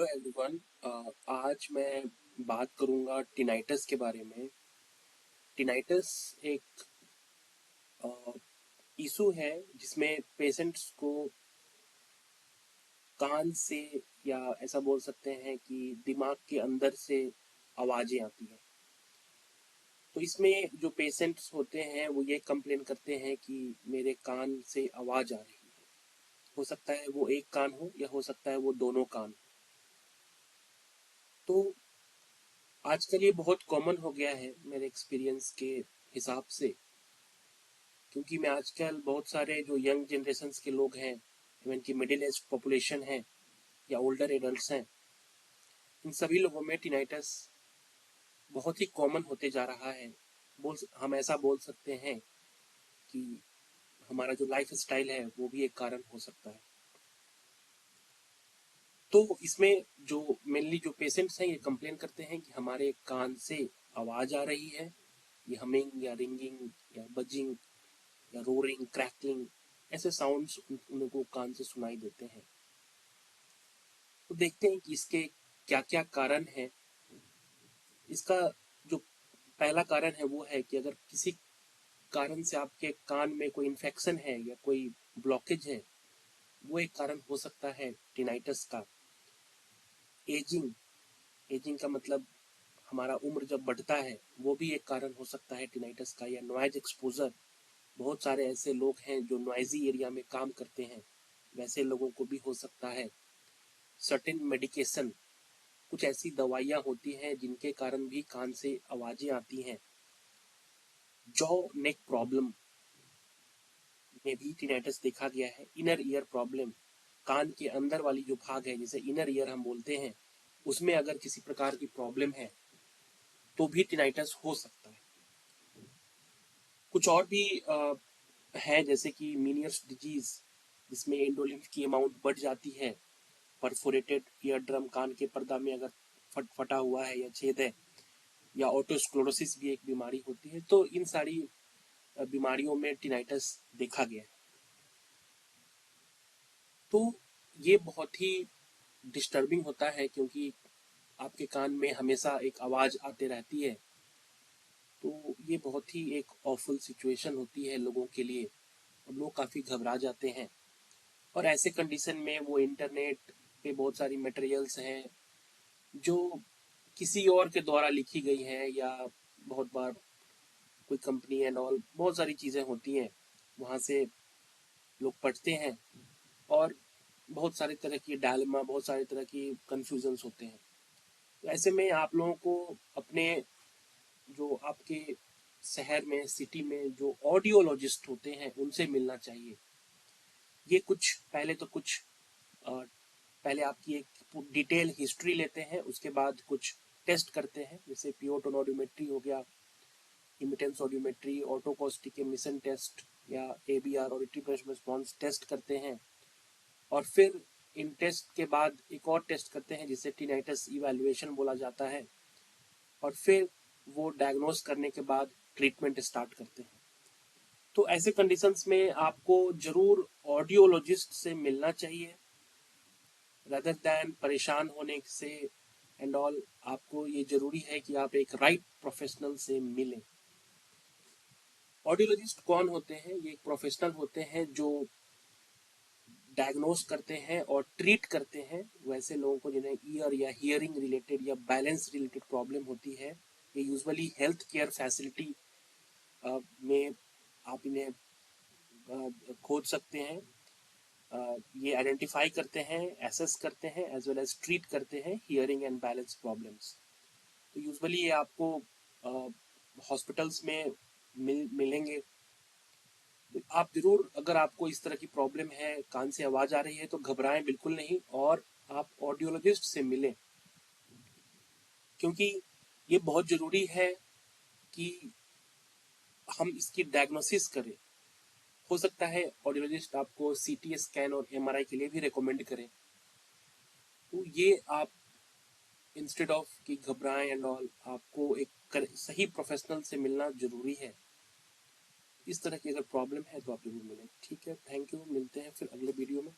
Hello everyone. आज मैं बात करूंगा टिनाइटस के बारे में। टिनाइटस एक इशू है जिसमें पेशेंट्स को कान से या ऐसा बोल सकते हैं कि दिमाग के अंदर से आवाज़ें आती हैं। तो इसमें जो पेशेंट्स होते हैं वो ये कंप्लेन करते हैं कि मेरे कान से आवाज़ आ रही है। हो सकता है वो एक कान हो या हो सकता है वो दोनों कान। तो आजकल ये बहुत कॉमन हो गया है मेरे एक्सपीरियंस के हिसाब से, क्योंकि मैं आजकल बहुत सारे जो यंग जनरेशन्स के लोग हैं, इवन की मिडिल एज पॉपुलेशन है या ओल्डर एडल्ट्स हैं, इन सभी लोगों में टिनाइटस बहुत ही कॉमन होते जा रहा है। हम ऐसा बोल सकते हैं कि हमारा जो लाइफ स्टाइल है वो भी एक कारण हो सकता है। तो इसमें जो मेनली जो पेशेंट्स हैं ये कंप्लेन करते हैं कि हमारे कान से आवाज़ आ रही है, ये हमिंग या रिंगिंग या बजिंग या रोरिंग क्रैकलिंग ऐसे साउंड्स उनको कान से सुनाई देते हैं। तो देखते हैं कि इसके क्या क्या कारण हैं। इसका जो पहला कारण है वो है कि अगर किसी कारण से आपके कान में कोई इन्फेक्शन है या कोई ब्लॉकेज है, वो एक कारण हो सकता है टिनाइटस का। एजिंग एजिंग का मतलब हमारा उम्र जब बढ़ता है वो भी एक कारण हो सकता है टिनाइटस का। या नॉइज एक्सपोजर, बहुत सारे ऐसे लोग हैं जो नॉइजी एरिया में काम करते हैं, वैसे लोगों को भी हो सकता है। सर्टेन मेडिकेशन, कुछ ऐसी दवाइयाँ होती हैं जिनके कारण भी कान से आवाज़ें आती हैं। जॉ नेक प्रॉब्लम में भी टिनाइटस देखा गया है। इनर ईयर प्रॉब्लम, कान के अंदर वाली जो भाग है जिसे इनर ईयर हम बोलते हैं, उसमें अगर किसी प्रकार की प्रॉब्लम है तो भी टिनाइटस हो सकता है। कुछ और भी है जैसे कि मीनियर्स डिजीज, जिसमें एंडोलिम्फ की अमाउंट बढ़ जाती है। परफोरेटेड ईयर ड्रम, कान के पर्दा में अगर फटा हुआ है या छेद है, या ऑटोस्क्लेरोसिस भी एक बीमारी होती है। तो इन सारी बीमारियों में टिनाइटस देखा गया है। तो ये बहुत ही डिस्टर्बिंग होता है, क्योंकि आपके कान में हमेशा एक आवाज़ आते रहती है। तो ये बहुत ही एक ऑफुल सिचुएशन होती है लोगों के लिए, और लोग काफ़ी घबरा जाते हैं। और ऐसे कंडीशन में वो इंटरनेट पे बहुत सारी मटेरियल्स हैं जो किसी और के द्वारा लिखी गई हैं, या बहुत बार कोई कंपनी एंड ऑल, बहुत सारी चीज़ें होती हैं, वहाँ से लोग पढ़ते हैं और बहुत सारे तरह की डायलेमा, बहुत सारे तरह की कन्फ्यूजन्स होते हैं। तो ऐसे में आप लोगों को अपने जो आपके शहर में, सिटी में जो ऑडियोलॉजिस्ट होते हैं उनसे मिलना चाहिए। ये कुछ पहले तो कुछ पहले आपकी एक डिटेल हिस्ट्री लेते हैं, उसके बाद कुछ टेस्ट करते हैं, जैसे पियोटोन ऑडियोमेट्री हो गया, immittance audiometry, otoacoustic emission test, या ABR auditory brush response test करते हैं। और फिर इन टेस्ट के बाद एक और टेस्ट करते हैं जिसे टिनाइटस इवैल्यूएशन बोला जाता है। और फिर वो डायग्नोस करने के बाद ट्रीटमेंट स्टार्ट करते हैं। तो ऐसे कंडीशंस में आपको जरूर ऑडियोलॉजिस्ट से मिलना चाहिए, रदर दैन परेशान होने से एंड ऑल। आपको ये जरूरी है कि आप एक राइट प्रोफेशनल से मिलें। ऑडियोलॉजिस्ट कौन होते हैं? ये एक प्रोफेशनल होते हैं जो डायग्नोस करते हैं और ट्रीट करते हैं वैसे लोगों को जिन्हें ईयर या हियरिंग रिलेटेड या बैलेंस रिलेटेड प्रॉब्लम होती है। ये यूजुअली हेल्थ केयर फैसिलिटी में आप इन्हें खोज सकते हैं। ये आइडेंटिफाई करते हैं, एसेस करते हैं, एज वेल एज ट्रीट करते हैं हियरिंग एंड बैलेंस प्रॉब्लम्स। तो यूजुअली ये आपको हॉस्पिटल्स में मिलेंगे। तो आप जरूर, अगर आपको इस तरह की प्रॉब्लम है, कान से आवाज़ आ रही है, तो घबराएं बिल्कुल नहीं और आप ऑडियोलॉजिस्ट से मिलें, क्योंकि ये बहुत ज़रूरी है कि हम इसकी डायग्नोसिस करें। हो सकता है ऑडियोलॉजिस्ट आपको सीटी स्कैन और एमआरआई के लिए भी रिकमेंड करें। तो ये आप इंस्टेड ऑफ कि घबराएं एंड ऑल, आपको एक सही प्रोफेशनल से मिलना ज़रूरी है। इस तरह की अगर प्रॉब्लम है तो आप जरूर मिलें। ठीक है, थैंक यू, मिलते हैं फिर अगले वीडियो में।